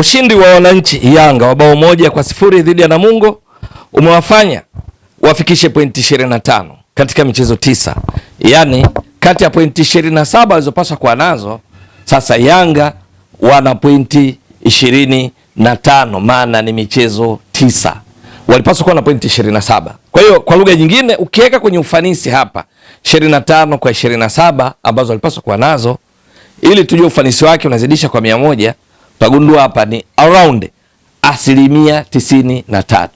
Ushindi wa wananchi Yanga wa bao 1-0 dhidi ya Namungo umewafanya wafikishe pointi 25 katika michezo 9. Yaani kati ya pointi 27 walizopaswa kuwa nazo, sasa Yanga wana pointi 25, maana ni michezo 9. Walipaswa kuwa na pointi 27. Kwa hiyo kwa lugha nyingine, ukiweka kwenye ufanisi hapa 25 kwa 27 ambazo walipaswa kuwa nazo, ili tujue ufanisi wake unazidisha kwa 100, tutagundua hapa ni around 93%.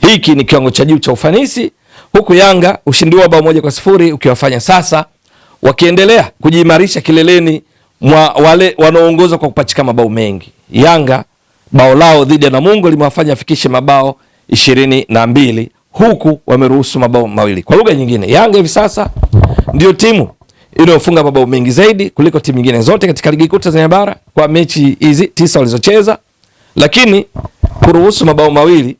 Hiki ni kiwango cha juu cha ufanisi, huku Yanga ushindi wa bao 1-0 ukiwafanya sasa wakiendelea kujiimarisha kileleni mwa wale wanaoongoza kwa kupachika mabao mengi. Yanga bao lao dhidi ya Namungo limewafanya afikishe mabao 22, huku wameruhusu mabao 2. Kwa lugha nyingine, Yanga hivi sasa ndio timu inayofunga mabao mengi zaidi kuliko timu nyingine zote katika ligi kuu Tanzania bara kwa mechi hizi 9 walizocheza, lakini kuruhusu mabao 2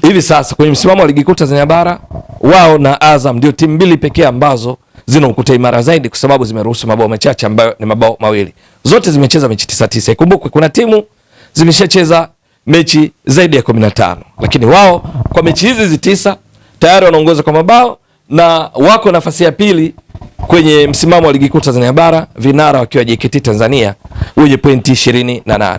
hivi sasa kwenye msimamo wa ligi kuu Tanzania bara, wao na Azam ndio timu mbili pekee ambazo zina ukuta imara zaidi, kwa sababu zimeruhusu mabao machache ambayo ni mabao 2. Zote zimecheza mechi 9. Ikumbukwe kuna timu zimeshacheza mechi zaidi ya 15, lakini wao kwa mechi hizi 9 tayari wanaongoza kwa mabao na wako nafasi ya pili kwenye msimamo wa ligi kuu Tanzania bara, vinara wakiwa JKT Tanzania wenye pointi 28.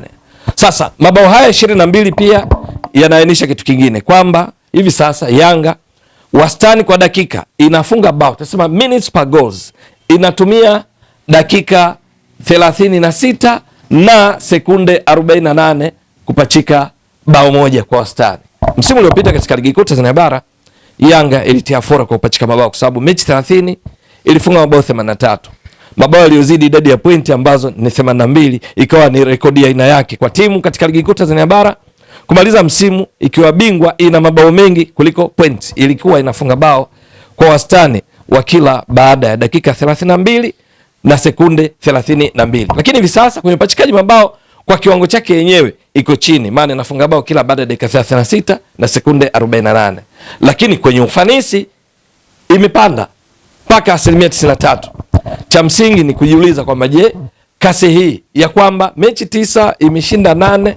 Sasa mabao haya 22 pia yanaainisha kitu kingine, kwamba hivi sasa Yanga wastani kwa dakika inafunga bao, tunasema minutes per goals, inatumia dakika 36 na sekunde 48 kupachika bao moja kwa wastani. Msimu uliopita katika ligi kuu Tanzania bara Yanga ilitia fora kwa kupachika mabao, kwa sababu mechi 30 ilifunga mabao 83. Mabao yaliyozidi idadi ya pointi ambazo ni 82 ikawa ni rekodi ya aina yake kwa timu katika ligi kuu Tanzania bara kumaliza msimu ikiwa bingwa ina mabao mengi kuliko points. Ilikuwa inafunga bao kwa wastani wa kila baada ya dakika 32 na sekunde 32. Lakini hivi sasa kwenye upachikaji mabao kwa kiwango chake yenyewe iko chini, maana inafunga bao kila baada ya dakika 36 na sekunde 48. Lakini kwenye ufanisi imepanda mpaka 93%. Cha msingi ni kujiuliza kwamba je, kasi hii ya kwamba mechi 9 imeshinda 8,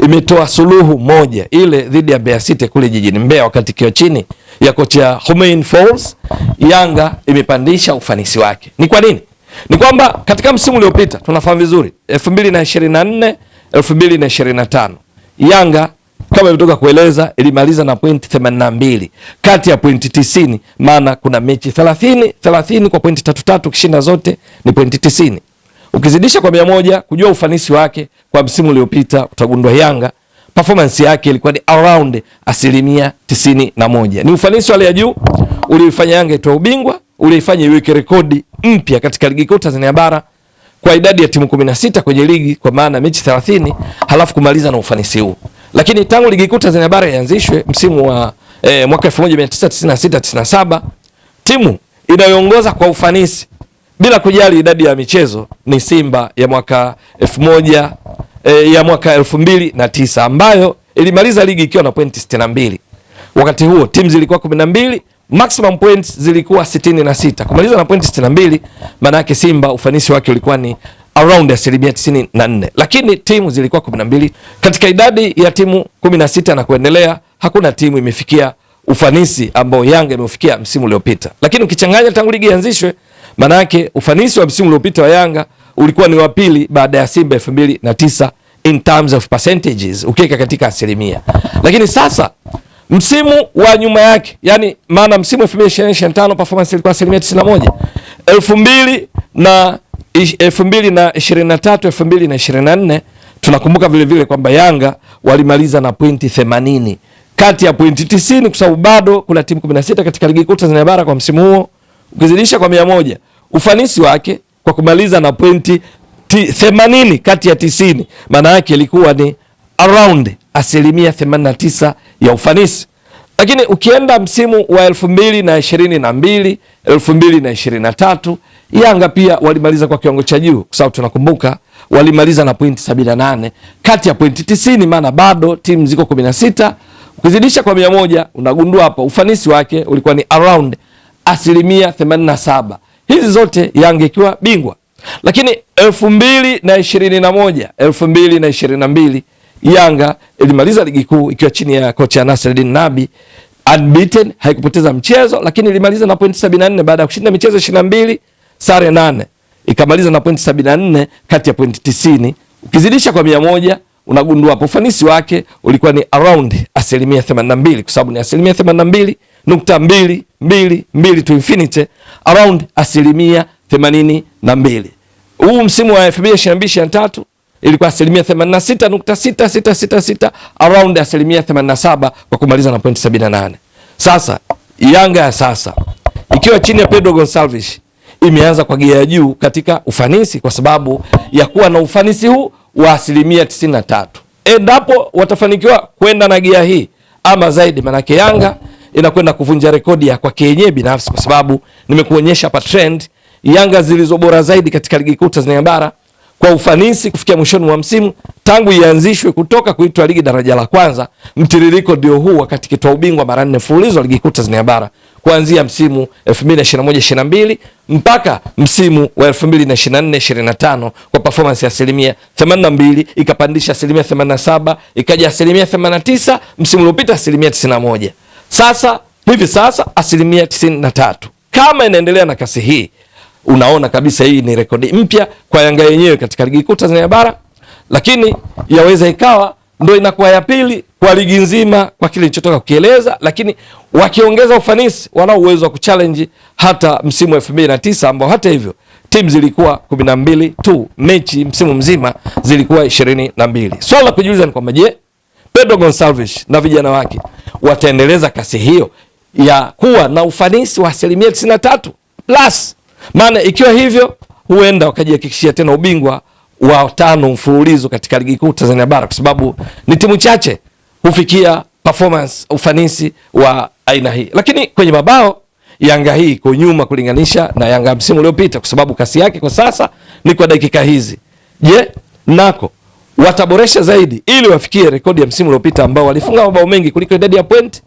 imetoa suluhu 1 ile dhidi ya Mbeya City kule jijini Mbeya wakati kio chini ya kocha Humain Falls, Yanga imepandisha ufanisi wake. Ni kwa nini? Ni kwamba katika msimu uliopita tunafahamu vizuri 2024 2025 Yanga kama ilivyotoka kueleza ilimaliza na pointi 82 kati ya pointi 90, maana kuna mechi 30 kwa pointi 3 ukishinda zote ni pointi 90. Ukizidisha kwa 100 kujua ufanisi wake kwa msimu uliopita, utagundua Yanga performance yake ilikuwa ni around 91%. Ni ufanisi wale ya juu ulifanya Yanga itoe ubingwa, ulifanya iweke rekodi mpya katika ligi kuu Tanzania bara kwa idadi ya timu 16 kwenye ligi, kwa maana mechi 30, halafu kumaliza na ufanisi huu. Lakini tangu ligi kuu Tanzania bara ianzishwe msimu wa mwaka 1996-97, timu inayoongoza kwa ufanisi bila kujali idadi ya michezo ni Simba ya mwaka 2009 ambayo ilimaliza ligi ikiwa na pointi 62. Wakati huo timu zilikuwa 12, maximum points zilikuwa 66. Kumaliza na pointi 62 maana yake Simba ufanisi wake ulikuwa ni around 94%. Lakini timu zilikuwa 12. Katika idadi ya timu 16 na kuendelea, hakuna timu imefikia ufanisi ambao Yanga imefikia msimu uliopita. Lakini ukichanganya tangu ligi ianzishwe, maana yake ufanisi wa msimu uliopita wa Yanga ulikuwa ni wa pili baada ya Simba 2009 in terms of percentages, ukiweka katika asilimia. Lakini sasa msimu wa nyuma yake, yani maana msimu 2025 performance ilikuwa 91%. 2023 2024 tunakumbuka vile vile kwamba Yanga walimaliza na pointi 80 kati ya pointi 90, kwa sababu bado kuna timu 16 katika ligi kuu Tanzania bara kwa msimu huo. Ukizidisha kwa 100 ufanisi wake kwa kumaliza na pointi 80 kati ya 90, maana yake ilikuwa ni around 89% ya ufanisi. Lakini ukienda msimu wa 2022 2023 Yanga pia walimaliza kwa kiwango cha juu, kwa sababu tunakumbuka walimaliza na pointi 78 kati ya pointi 90, maana bado timu ziko 16. Ukizidisha kwa 100 unagundua hapa ufanisi wake ulikuwa ni around 87%. Hizi zote Yanga ikiwa bingwa. Lakini 2021 2022 Yanga ilimaliza ligi kuu ikiwa chini ya kocha Nasreddin Nabi unbeaten, haikupoteza mchezo, lakini ilimaliza na pointi 74 baada ya kushinda michezo 22, sare 8. Ikamaliza na pointi 74 kati ya pointi 90. Ukizidisha kwa 100 unagundua hapo ufanisi wake ulikuwa ni around 82%, kwa sababu ni 82.222 to infinity, around 82%. Huu msimu wa 2022/23 ilikuwa 86.6666, around 87% kwa kumaliza na pointi 78. Sasa Yanga ya sasa ikiwa chini ya Pedro Gonçalves imeanza kwa gia ya juu katika ufanisi kwa sababu ya kuwa na ufanisi huu wa 93%. Endapo watafanikiwa kwenda na gia hii ama zaidi, manake Yanga inakwenda kuvunja rekodi ya kwa yenyewe binafsi, kwa sababu nimekuonyesha hapa trend Yanga zilizo bora zaidi katika ligi kuu Tanzania bara kwa ufanisi kufikia mwishoni mwa msimu tangu ianzishwe kutoka kuitwa ligi daraja la kwanza. Mtiririko ndio huu, wakati kitoa ubingwa mara 4 mfululizo ligi kuu Tanzania bara kuanzia msimu 2021/22 mpaka msimu wa 2024/25 kwa performance ya 82%, ikapandisha 87%, ikaja 89%, msimu uliopita 91%. Sasa hivi sasa 93%. Kama inaendelea na kasi hii, unaona kabisa hii ni rekodi mpya kwa Yanga yenyewe katika ligi kuu Tanzania bara, lakini yaweza ikawa ndio inakuwa ya pili kwa ligi nzima kwa kile nilichotoka kukieleza, lakini wakiongeza ufanisi wanao uwezo wa kuchallenge hata msimu wa 2009 ambao hata hivyo timu zilikuwa 12 tu, mechi msimu mzima zilikuwa 22. Swala la kujiuliza ni kwamba je, Pedro Gonçalves na vijana wake wataendeleza kasi hiyo ya kuwa na ufanisi wa 93%+? Maana ikiwa hivyo huenda wakajihakikishia tena ubingwa wa 5 mfululizo katika ligi kuu Tanzania bara, kwa sababu ni timu chache hufikia performance ufanisi wa aina hii. Lakini kwenye mabao Yanga hii iko nyuma kulinganisha na Yanga msimu uliopita, kwa sababu kasi yake kwa sasa ni kwa dakika hizi. Je, nako wataboresha zaidi ili wafikie rekodi ya msimu uliopita ambao walifunga mabao mengi kuliko idadi ya point?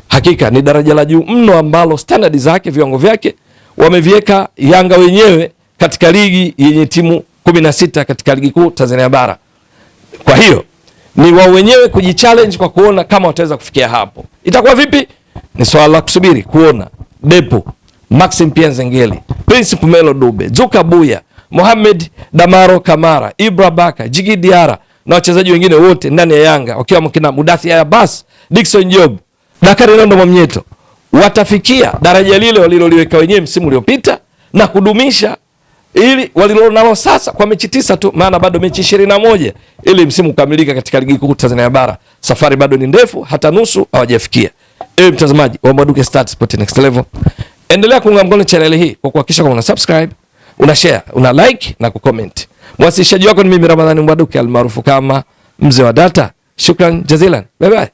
Hakika ni daraja la juu mno ambalo standard zake, viwango vyake wameviweka Yanga wenyewe katika ligi yenye timu 16 katika ligi kuu Tanzania bara. Kwa hiyo ni wao wenyewe kujichallenge kwa kuona kama wataweza kufikia hapo. Itakuwa vipi? Ni swala la kusubiri kuona. Depo, Maxim Pianzengeli, Prince Melo Dube, Zuka Buya, Mohamed Damaro Kamara, Ibra Baka, Jigi Diara na wachezaji wengine wote ndani ya Yanga wakiwa mkina Mudathi Abbas, Dickson Job, Dakari Nondo Mwamnyeto watafikia daraja lile waliloliweka wenyewe msimu uliopita na kudumisha ili walilonalo sasa kwa mechi 9 tu, maana bado mechi 21 ili msimu kukamilika katika ligi kuu Tanzania bara. Safari bado ni ndefu, hata nusu hawajafikia. Ewe mtazamaji wa Mbwaduke Stats Sport Next Level, endelea kuunga mkono channel hii kwa kuhakikisha kama una subscribe, una share, una like na kucomment. Mwasilishaji wako ni mimi Ramadhani Mbwaduke almaarufu kama Mzee wa Data. Shukran jazilan. Bye bye.